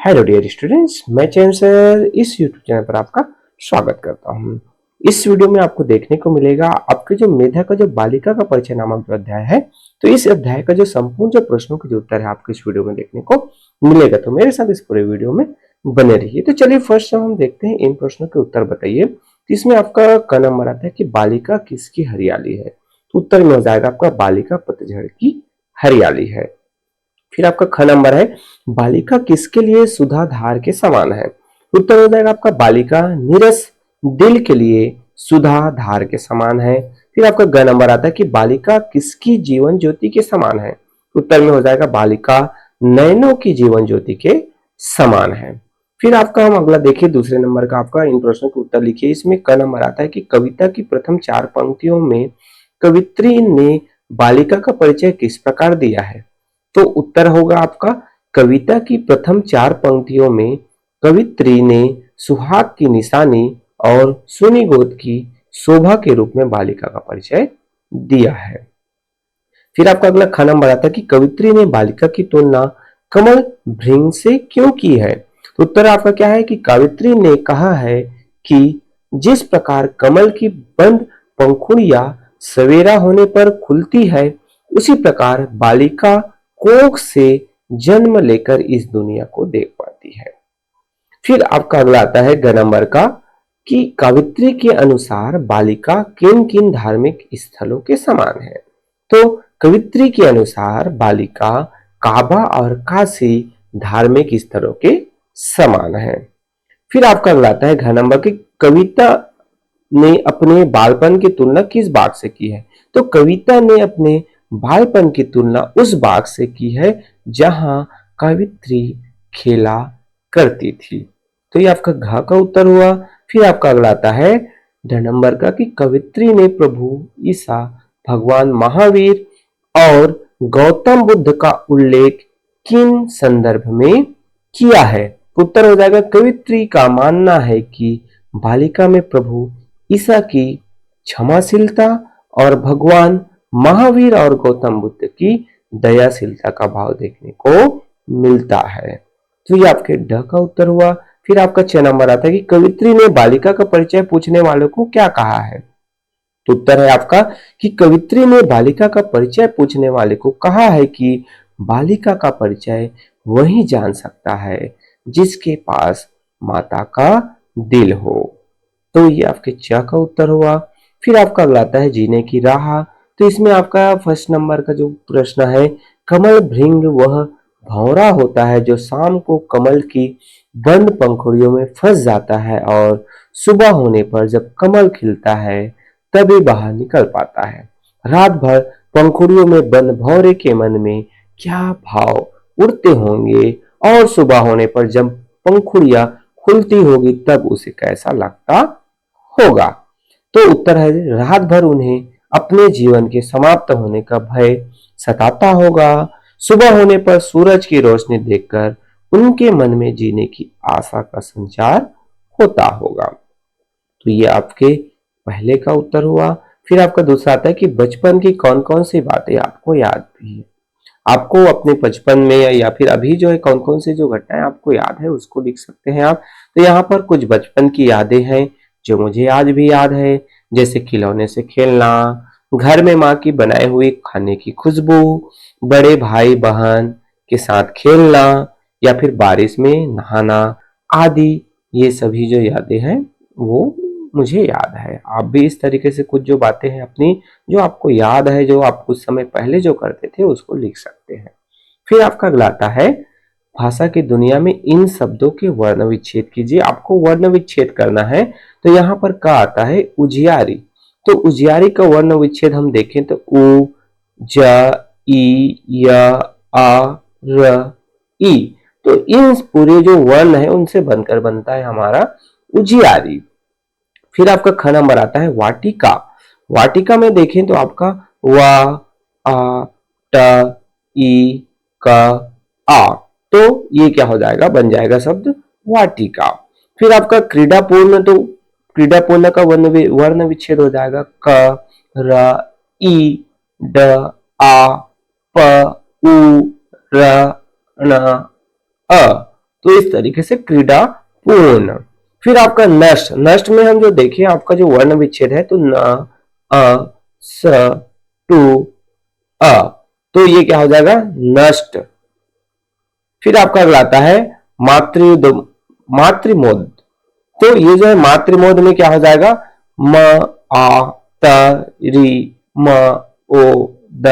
Hello dear students, मैं चैन sir इस YouTube channel पर आपका स्वागत करता हूं। इस वीडियो में आपको देखने को मिलेगा आपके जो मेधा का जो बालिका का परिचय नामक जो अध्याय है, तो इस अध्याय का जो संपूर्ण जो प्रश्नों के जो उत्तर है आपको इस वीडियो में देखने को मिलेगा। तो मेरे साथ इस पूरे वीडियो में बने रहिए। तो चलिए फर्स्ट हम देखते हैं इन प्रश्नों के उत्तर बताइए। तो इसमें आपका क नंबर आता है कि बालिका किसकी हरियाली है, तो उत्तर में हो जाएगा आपका बालिका पतझड़ की हरियाली है। फिर आपका ख नंबर है बालिका किसके लिए सुधा धार के समान है, उत्तर हो जाएगा आपका बालिका नीरस दिल के लिए सुधा धार के समान है। फिर आपका ग नंबर आता है कि बालिका किसकी जीवन ज्योति के समान है, उत्तर में हो जाएगा बालिका नयनों की जीवन ज्योति के समान है। फिर आपका हम अगला देखिए दूसरे नंबर का आपका इन प्रश्नों के उत्तर लिखिए। इसमें क नंबर आता है कि कविता की प्रथम 4 पंक्तियों में कवित्री ने बालिका का परिचय किस प्रकार दिया है, तो उत्तर होगा आपका कविता की प्रथम 4 पंक्तियों में कवित्री ने सुहाग की निशानी और सुनी गोद की शोभा के रूप में बालिका का परिचय दिया है। फिर आपका अगला ख नंबर आता है कि कवित्री ने बालिका की तुलना कमल भृंग से क्यों की है, तो उत्तर आपका क्या है कि कवित्री ने कहा है कि जिस प्रकार कमल की बंद पंखुड़ियां सवेरा होने पर खुलती है, उसी प्रकार बालिका कोख से जन्म लेकर इस दुनिया को देख पाती है। फिर आपका अगला आता है ग नंबर का कि कवित्री के अनुसार बालिका किन किन धार्मिक स्थलों के समान है, तो कवित्री के अनुसार बालिका काबा और काशी धार्मिक स्थलों के समान है। फिर आपका अगला आता है घ नंबर की कविता ने अपने बालपन की तुलना किस बाग से की है, तो कविता ने अपने बालपन की तुलना उस बाग से की है जहां कवित्री खेला करती थी। तो ये आपका घ का उत्तर हुआ। फिर आपका अगला आता है ढ नंबर का कि कवित्री ने प्रभु ईसा, भगवान महावीर और गौतम बुद्ध का उल्लेख किन संदर्भ में किया है, उत्तर हो जाएगा कवित्री का मानना है कि बालिका में प्रभु ईसा की क्षमाशीलता और भगवान महावीर और गौतम बुद्ध की दयाशीलता का भाव देखने को मिलता है। तो ये आपके ड का उत्तर हुआ। फिर आपका 6 नंबर आता है कि कवित्री ने बालिका का परिचय पूछने वालों को क्या कहा है, तो उत्तर है आपका कि कवित्री ने बालिका का परिचय पूछने वाले को कहा है कि बालिका का परिचय वही जान सकता है जिसके पास माता का दिल हो। तो ये आपके च का उत्तर हुआ। फिर आपका अगला आता है जीने की राह। तो इसमें आपका फर्स्ट नंबर का जो प्रश्न है कमल भृंग वह भौरा होता है जो शाम को कमल की बंद पंखुड़ियों में फंस जाता है और सुबह होने पर जब कमल खिलता है तभी बाहर निकल पाता है। रात भर पंखुड़ियों में बंद भौरे के मन में क्या भाव उड़ते होंगे और सुबह होने पर जब पंखुड़ियां खुलती होगी तब उसे कैसा लगता होगा। तो उत्तर है रात भर उन्हें अपने जीवन के समाप्त होने का भय सताता होगा, सुबह होने पर सूरज की रोशनी देखकर उनके मन में जीने की आशा का संचार होता होगा। तो ये आपके पहले का उत्तर हुआ। फिर आपका दूसरा आता है कि बचपन की कौन कौन सी बातें आपको याद भी है, आपको अपने बचपन में या फिर अभी जो है कौन कौन सी जो घटनाएं आपको याद है उसको लिख सकते हैं आप। तो यहाँ पर कुछ बचपन की यादें हैं जो मुझे आज भी याद है, जैसे खिलौने से खेलना, घर में माँ की बनाई हुई खाने की खुशबू, बड़े भाई बहन के साथ खेलना या फिर बारिश में नहाना आदि। ये सभी जो यादें हैं वो मुझे याद है। आप भी इस तरीके से कुछ जो बातें हैं अपनी जो आपको याद है, जो आप कुछ समय पहले जो करते थे उसको लिख सकते हैं। फिर आपका अगला आता है भाषा की दुनिया में इन शब्दों के वर्ण विच्छेद कीजिए। आपको वर्ण विच्छेद करना है। तो यहाँ पर क्या आता है उजियारी। तो उजियारी का वर्ण विच्छेद हम देखें तो उ, ज, ई, य, आ, र, ई। तो इन पूरे जो वर्ण है उनसे बनकर बनता है हमारा उजियारी। फिर आपका ख नंबर आता है वाटिका। वाटिका में देखें तो आपका वा, आ, ट, ई, क, आ। तो ये क्या हो जाएगा, बन जाएगा शब्द वाटिका। फिर आपका क्रीडापूर्ण, तो क्रीडापूर्ण का वर्ण विच्छेद हो जाएगा क, र, ई, ड, आ, प, उ, र, न, अ। तो इस तरीके से क्रीड़ा पूर्ण। फिर आपका नष्ट, नष्ट में हम जो देखिए आपका जो वर्ण विच्छेद है तो न, अ, स, टू, अ, तो ये क्या हो जाएगा नष्ट। फिर आपका अगला आता है मातृयुद, मातृमोद। तो ये जो है मातृमोद में क्या हो जाएगा म, आ, त, री, म, ओ, द,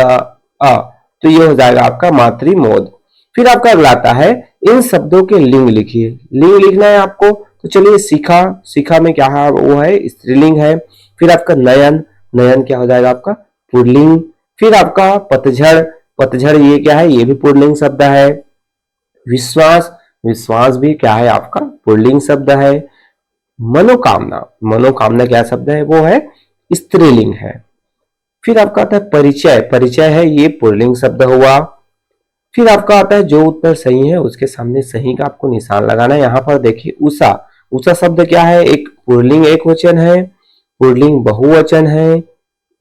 अ, तो ये हो जाएगा आपका मातृमोद। फिर आपका अगला आता है इन शब्दों के लिंग लिखिए। लिंग लिखना है आपको, तो चलिए शिखा, शिखा में क्या है वो है स्त्रीलिंग है। फिर आपका नयन, नयन क्या हो जाएगा आपका पुल्लिंग। फिर आपका पतझड़, पतझड़ ये क्या है ये भी पुल्लिंग शब्द है। विश्वास, विश्वास भी क्या है आपका पुल्लिंग शब्द है। मनोकामना, मनोकामना क्या शब्द है वो है स्त्रीलिंग है। फिर आपका आता है परिचय, परिचय है ये पुल्लिंग शब्द हुआ। फिर आपका आता है जो उत्तर सही है उसके सामने सही का आपको निशान लगाना है। यहाँ पर देखिए उषा, उषा शब्द क्या है एक पुल्लिंग एक वचन है, पुल्लिंग बहुवचन है,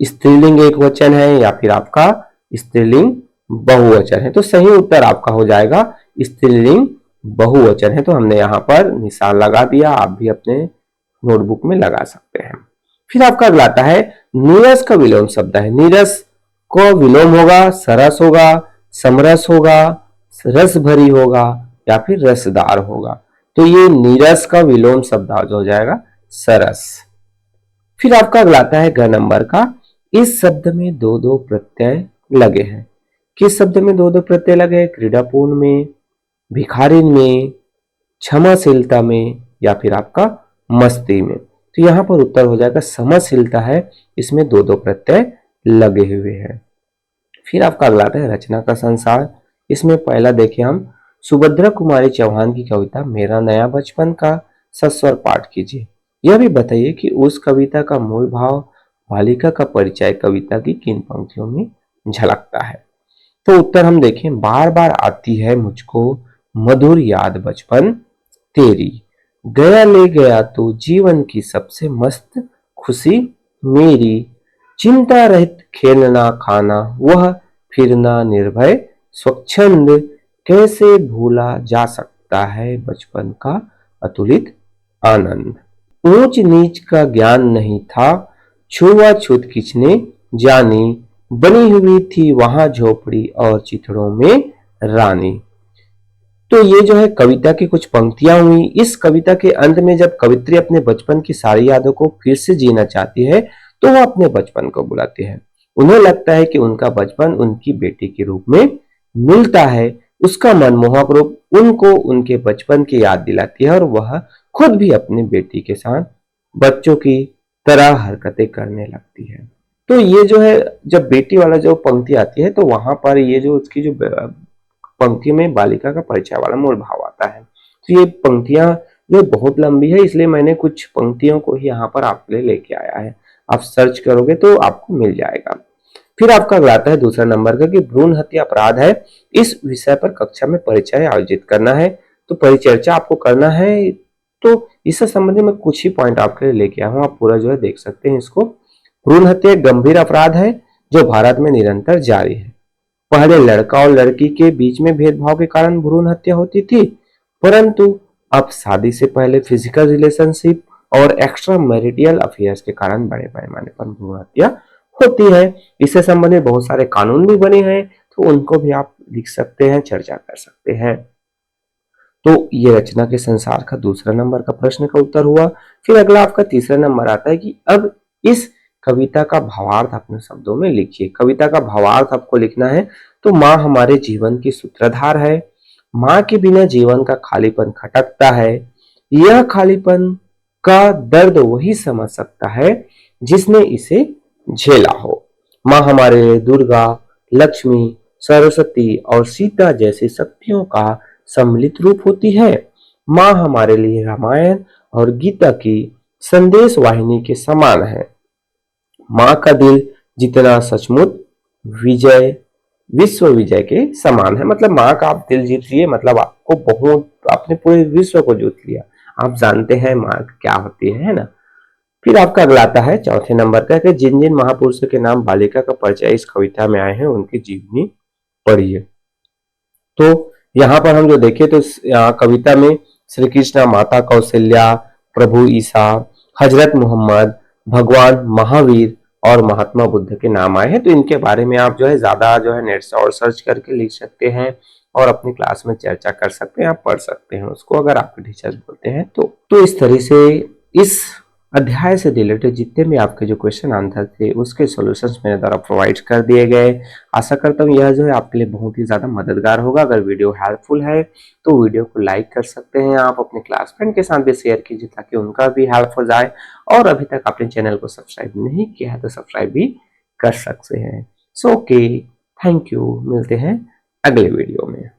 स्त्रीलिंग एक वचन है या फिर आपका स्त्रीलिंग बहुवचन है। तो सही उत्तर आपका हो जाएगा स्त्रीलिंग बहुवचन है। तो हमने यहाँ पर निशान लगा दिया, आप भी अपने नोटबुक में लगा सकते हैं। फिर आपका अगला आता है नीरस का विलोम शब्द है। नीरस को विलोम होगा सरस होगा, समरस होगा, रस भरी होगा या फिर रसदार होगा। तो ये नीरस का विलोम शब्द हो जाएगा सरस। फिर आपका अगला आता है ग नंबर का, इस शब्द में दो दो प्रत्यय लगे हैं। किस शब्द में दो दो प्रत्यय लगे हैं? क्रीडापूर्ण में, भिखारिन में, क्षमाशीलता में या फिर आपका मस्ती में। तो यहां पर उत्तर हो जाएगा समशीलता है, इसमें दो दो प्रत्यय लगे हुए हैं। फिर आपका अगला आता है रचना का संसार। इसमें पहला देखिए हम सुभद्रा कुमारी चौहान की कविता मेरा नया बचपन का सस्वर पाठ कीजिए। यह भी बताइए कि उस कविता का मूल भाव, बालिका का परिचय कविता की किन पंक्तियों में झलकता है। तो उत्तर हम देखें, बार बार आती है मुझको मधुर याद बचपन तेरी, गया ले गया तो जीवन की सबसे मस्त खुशी मेरी, चिंता रहित खेलना खाना वह फिरना निर्भय स्वच्छंद, कैसे भूला जा सकता है बचपन का अतुलित आनंद। ऊंच नीच का ज्ञान नहीं था, छुआछूत किसने जानी, बनी हुई थी वहां झोपड़ी और चिथड़ों में रानी। तो ये जो है कविता की कुछ पंक्तियां हुई। इस कविता के अंत में जब कवित्री अपने बचपन की सारी यादों को फिर से जीना चाहती है तो वो अपने बचपन को बुलाती है। उन्हें लगता है कि उनका बचपन उनकी बेटी के रूप में मिलता है। उसका मनमोहक रूप उनको उनके बचपन की याद दिलाती है और वह खुद भी अपनी बेटी के साथ बच्चों की तरह हरकतें करने लगती है। तो ये जो है जब बेटी वाला जो पंक्ति आती है तो वहां पर ये जो उसकी जो पंक्ति में बालिका का परिचय वाला मूल भाव आता है। तो ये पंक्तियां जो बहुत लंबी है इसलिए मैंने कुछ पंक्तियों को ही यहाँ पर आपके लिए लेके आया है। आप सर्च करोगे तो आपको मिल जाएगा। फिर आपका अगला आता है दूसरा नंबर का कि भ्रूण हत्या अपराध है। इस विषय पर कक्षा में परिचय आयोजित करना है, तो परिचर्चा आपको करना है। तो इससे संबंधित मैं कुछ ही पॉइंट आपके लिए लेके आया हूँ, आप पूरा जो है देख सकते हैं इसको। भ्रूण हत्या एक गंभीर अपराध है जो भारत में निरंतर जारी है। पहले लड़का और लड़की के बीच में भेदभाव के कारण भ्रूण हत्या होती थी, परंतु अब शादी से पहले फिजिकल रिलेशनशिप और एक्स्ट्रा मैरिटल अफेयर्स के कारण बड़े पैमाने पर भ्रूण हत्या होती है। इससे संबंधित बहुत सारे कानून भी बने हैं, तो उनको भी आप लिख सकते हैं, चर्चा कर सकते हैं। तो ये रचना के संसार का दूसरा नंबर का प्रश्न का उत्तर हुआ। फिर अगला आपका तीसरा नंबर आता है कि अब इस कविता का भावार्थ अपने शब्दों में लिखिए। कविता का भावार्थ आपको लिखना है। तो माँ हमारे जीवन की सूत्रधार है, माँ के बिना जीवन का खालीपन खटकता है, यह खालीपन का दर्द वही समझ सकता है जिसने इसे झेला हो। माँ हमारे लिए दुर्गा, लक्ष्मी, सरस्वती और सीता जैसी शक्तियों का सम्मिलित रूप होती है। माँ हमारे लिए रामायण और गीता की संदेश वाहिनी के समान है। माँ का दिल जितना सचमुच विजय, विश्व विजय के समान है। मतलब माँ का आप दिल जीत लिए, मतलब आपको बहुत, आपने पूरे विश्व को जीत लिया। आप जानते हैं माँ क्या होती है ना। फिर आपका अगला आता है चौथे नंबर का कि जिन जिन महापुरुषों के नाम बालिका का परिचय इस कविता में आए हैं उनकी जीवनी पढ़िए। तो यहाँ पर हम जो देखें तो यहाँ कविता में श्री कृष्ण, माता कौशल्या, प्रभु ईसा, हजरत मोहम्मद, भगवान महावीर और महात्मा बुद्ध के नाम आए हैं। तो इनके बारे में आप जो है ज्यादा जो है नेट से और सर्च करके लिख सकते हैं और अपनी क्लास में चर्चा कर सकते हैं, आप पढ़ सकते हैं उसको अगर आपके टीचर्स बोलते हैं तो इस तरह से इस अध्याय से रिलेटेड जितने भी आपके जो क्वेश्चन आंसर थे उसके सॉल्यूशंस मेरे द्वारा प्रोवाइड कर दिए गए। आशा करता हूँ यह जो है आपके लिए बहुत ही ज्यादा मददगार होगा। अगर वीडियो हेल्पफुल है तो वीडियो को लाइक कर सकते हैं, आप अपने क्लास फ्रेंड के साथ भी शेयर कीजिए ताकि उनका भी हेल्प हो जाए। और अभी तक आपने चैनल को सब्सक्राइब नहीं किया है तो सब्सक्राइब भी कर सकते हैं। सो ओके, थैंक यू, मिलते हैं अगले वीडियो में।